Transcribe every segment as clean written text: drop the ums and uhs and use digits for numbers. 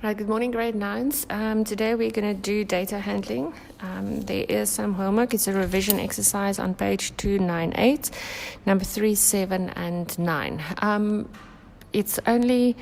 Right, good morning, grade 9s. Today we're going to do data handling. There is some homework. It's a revision exercise on page 298, number 3, 7, and 9. It's only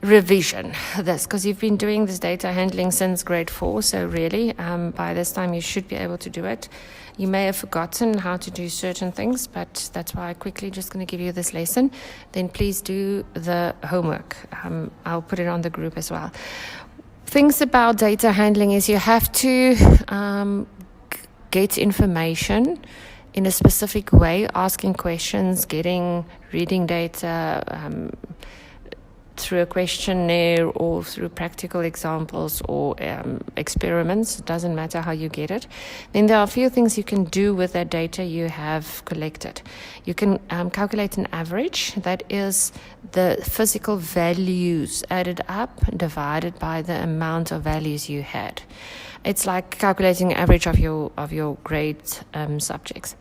revision, this, because you've been doing this data handling since grade 4, so really, by this time you should be able to do it. You may have forgotten how to do certain things, but that's why I'm quickly just going to give you this lesson. Then please do the homework. I'll put it on the group as well. Things about data handling is you have to get information in a specific way, asking questions, reading data, through a questionnaire or through practical examples or experiments. It doesn't matter how you get it. Then there are a few things you can do with that data you have collected. You can calculate an average. That is the physical values added up divided by the amount of values you had. It's like calculating average of your grade subjects.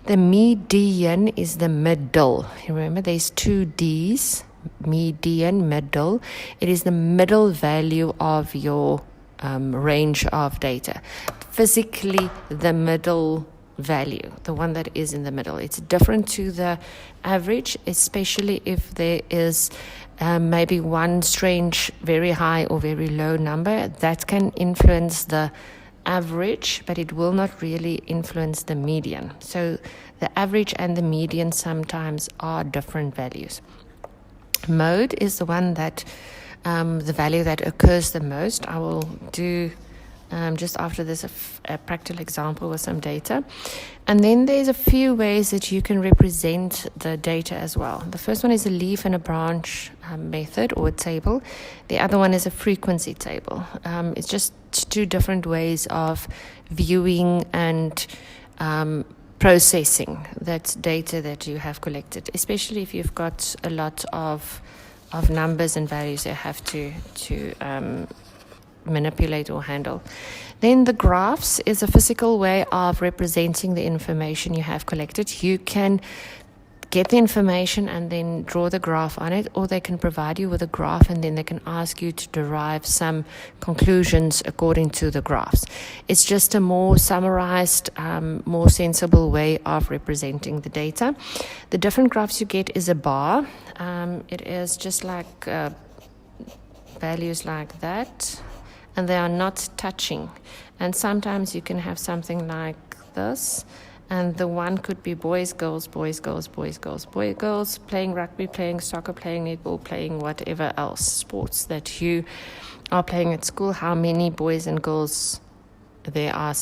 The median is the middle. Remember, there's two D's. Median, middle. It is the middle value of your range of data. Physically, the middle value, the one that is in the middle. It's different to the average, especially if there is maybe one strange, very high or very low number. That can influence the average, but it will not really influence the median. So the average and the median sometimes are different values. Mode is the one that, the value that occurs the most. I will do just after this a practical example with some data. And then there's a few ways that you can represent the data as well. The first one is a leaf and a branch method or a table. The other one is a frequency table. It's just two different ways of viewing and processing that data that you have collected, especially if you've got a lot of numbers and values you have to manipulate or handle. Then the graphs is a physical way of representing the information you have collected. You can get the information and then draw the graph on it, or they can provide you with a graph and then they can ask you to derive some conclusions according to the graphs. It's just a more summarized, more sensible way of representing the data. The different graphs you get is a bar. It is just like values like that, and they are not touching. And sometimes you can have something like this. And the one could be boys, girls, boys, girls, boys, girls, boys, girls, playing rugby, playing soccer, playing netball, playing whatever else, sports that you are playing at school, how many boys and girls there are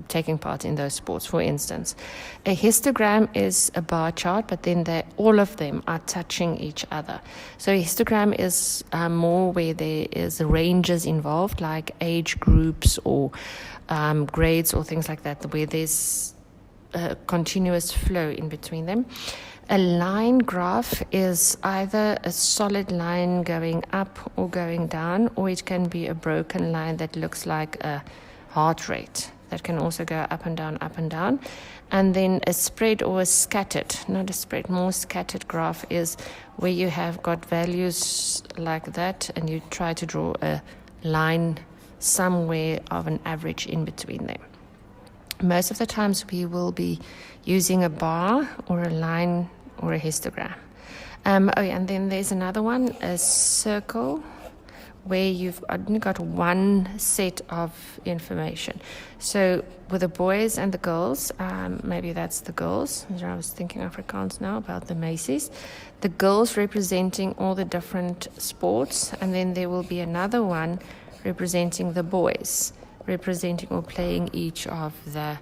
taking part in those sports, for instance. A histogram is a bar chart, but then all of them are touching each other. So a histogram is more where there is ranges involved, like age groups or grades or things like that, where there's a continuous flow in between them. A line graph is either a solid line going up or going down, or it can be a broken line that looks like a heart rate that can also go up and down, up and down. And then a spread or a scattered, not a spread, more scattered graph is where you have got values like that and you try to draw a line somewhere of an average in between them. Most of the times we will be using a bar or a line or a histogram. And then there's another one, a circle, where you've only got one set of information. So with the boys and the girls, maybe that's the girls. I was thinking Afrikaans now about the Macy's. The girls representing all the different sports, and then there will be another one representing the boys, representing or playing each of the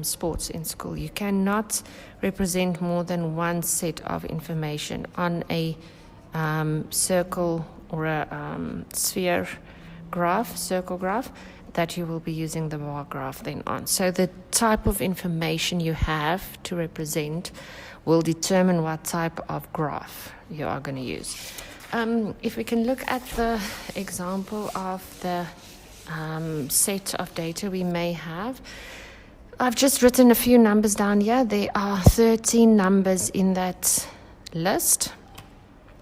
sports in school. You cannot represent more than one set of information on a circle or a sphere graph, circle graph, that you will be using the bar graph then on. So the type of information you have to represent will determine what type of graph you are going to use. If we can look at the example of the set of data we may have. I've just written a few numbers down here. There are 13 numbers in that list.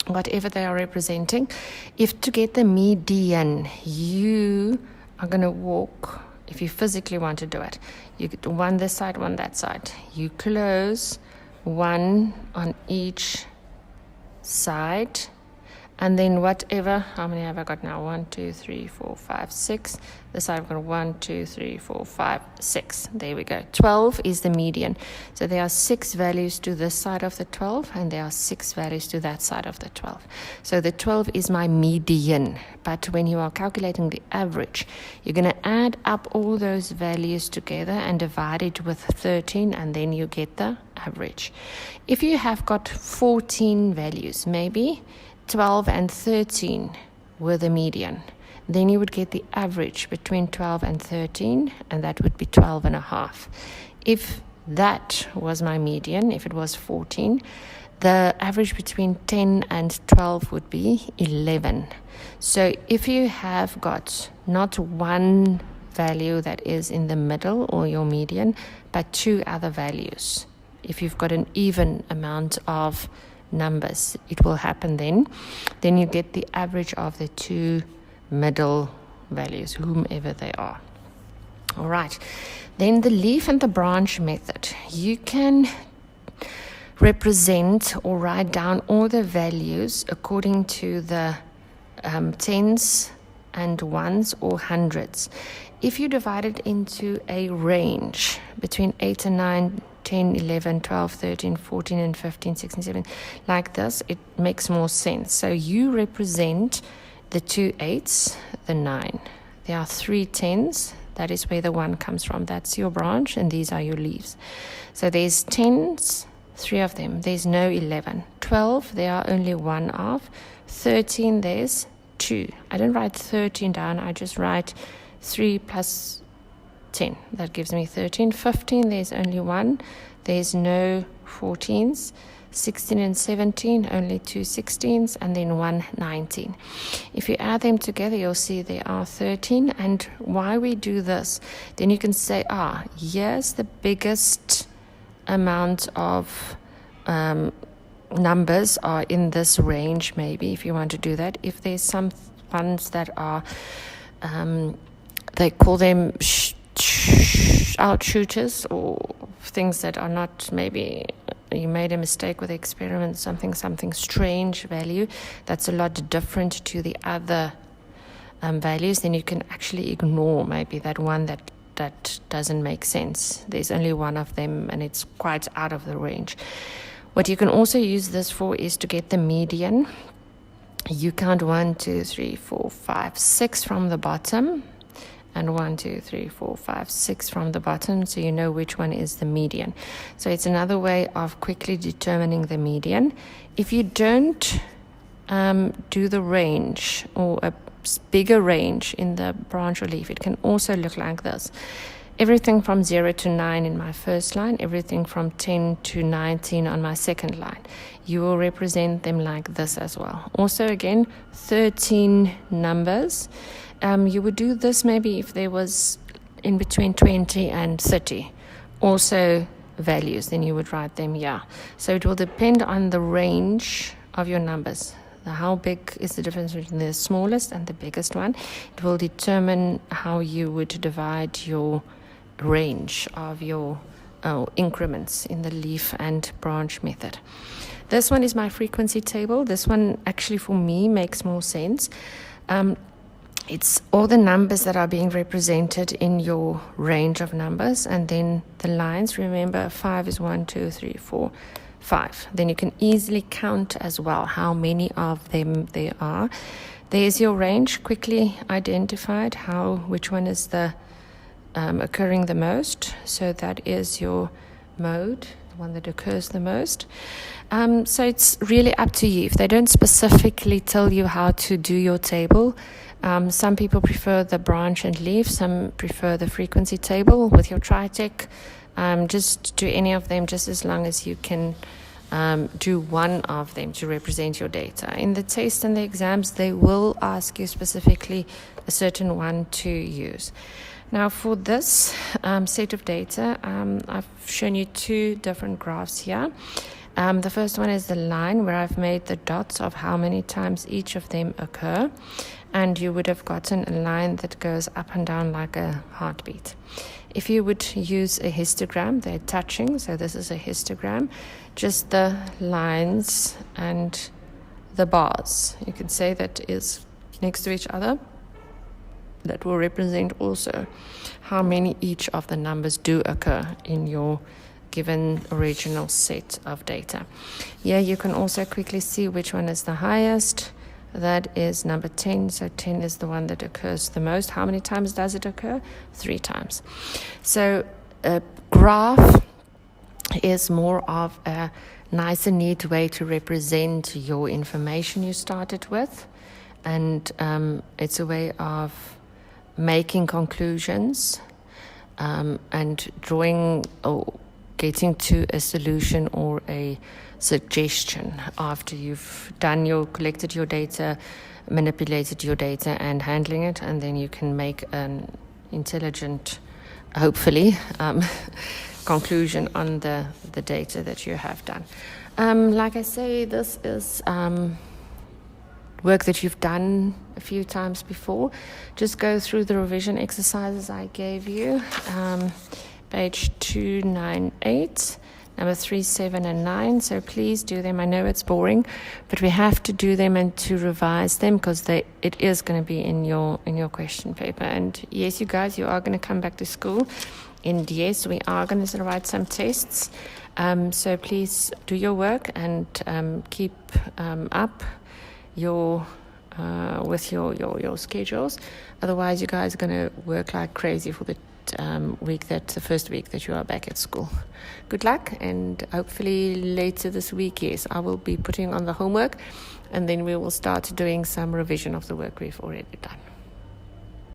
whatever they are representing. If to get the median, you are going to walk, if you physically want to do it, you get one this side, one that side. You close one on each side, and then whatever, how many have I got now? 1, 2, 3, 4, 5, 6. This side I've got 1, 2, 3, 4, 5, 6. There we go. 12 is the median. So there are 6 values to this side of the 12, and there are 6 values to that side of the 12. So the 12 is my median. But when you are calculating the average, you're going to add up all those values together and divide it with 13, and then you get the average. If you have got 14 values, maybe 12 and 13 were the median, then you would get the average between 12 and 13, and that would be 12 and a half. If that was my median, if it was 14, the average between 10 and 12 would be 11. So if you have got not one value that is in the middle or your median, but 2 other values, if you've got an even amount of numbers, it will happen then you get the average of the 2 middle values, whomever they are. All right, then the leaf and the branch method. You can represent or write down all the values according to the tens and ones or hundreds. If you divide it into a range between 8 and 9, 10, 11, 12, 13, 14, and 15, 16, 17, like this, it makes more sense. So you represent the 2 8s, the 9. There are 3 10s. That is where the 1 comes from. That's your branch, and these are your leaves. So there's 10s, 3 of them. There's no 11. 12, there are only 1 of. 13, there's 2. I don't write 13 down. I just write 3 plus 10. That gives me 13. 15, there's only 1. There's no 14s. 16 and 17, only 2 16s, and then 1 19. If you add them together, you'll see there are 13. And why we do this, then you can say, here's the biggest amount of numbers are in this range, maybe, if you want to do that. If there's some ones that are, they call them outshooters, or things that are not, maybe you made a mistake with the experiment, something strange value that's a lot different to the other values, then you can actually ignore maybe that one that doesn't make sense. There's only 1 of them, and it's quite out of the range. What you can also use this for is to get the median. You count 1, 2, 3, 4, 5, 6 from the bottom, and 1, 2, 3, 4, 5, 6 from the bottom, so you know which one is the median. So it's another way of quickly determining the median. If you don't do the range, or a bigger range in the branch or leaf, it can also look like this. Everything from 0 to 9 in my first line, everything from 10 to 19 on my second line. You will represent them like this as well. Also, again, 13 numbers. You would do this maybe if there was in between 20 and 30. Also values, then you would write them here. So it will depend on the range of your numbers. How big is the difference between the smallest and the biggest one? It will determine how you would divide your range of your increments in the leaf and branch method. This one is my frequency table. This one actually for me makes more sense. It's all the numbers that are being represented in your range of numbers, and then the lines. Remember, 5 is 1, 2, 3, 4, 5. Then you can easily count as well how many of them there are. There's your range, quickly identified which one is the occurring the most. So that is your mode, the one that occurs the most. So it's really up to you. If they don't specifically tell you how to do your table, some people prefer the branch and leaf, some prefer the frequency table with your tritech. Just do any of them, just as long as you can do one of them to represent your data. In the test and the exams, they will ask you specifically a certain one to use. Now for this set of data, I've shown you 2 different graphs here. The first one is the line where I've made the dots of how many times each of them occur. And you would have gotten a line that goes up and down like a heartbeat. If you would use a histogram, they're touching, so this is a histogram, just the lines and the bars, you can say that is next to each other. That will represent also how many each of the numbers do occur in your given original set of data. Here you can also quickly see which one is the highest. That is number 10. So 10 is the one that occurs the most. How many times does it occur? 3 times. So a graph is more of a nice and neat way to represent your information you started with. And it's a way of making conclusions and drawing or getting to a solution or a suggestion after you've collected your data, manipulated your data and handling it, and then you can make an intelligent, hopefully, conclusion on the data that you have done. Like I say, this is work that you've done a few times before. Just go through the revision exercises I gave you. Page 298, number 3, 7, and 9. So please do them. I know it's boring, but we have to do them and to revise them because it is going to be in your question paper. And yes, you guys, you are going to come back to school. And yes, we are going to write some tests. So please do your work and keep up with your schedules. Otherwise, you guys are going to work like crazy for the first week that you are back at school. Good luck, and hopefully later this week, yes, I will be putting on the homework, and then we will start doing some revision of the work we've already done.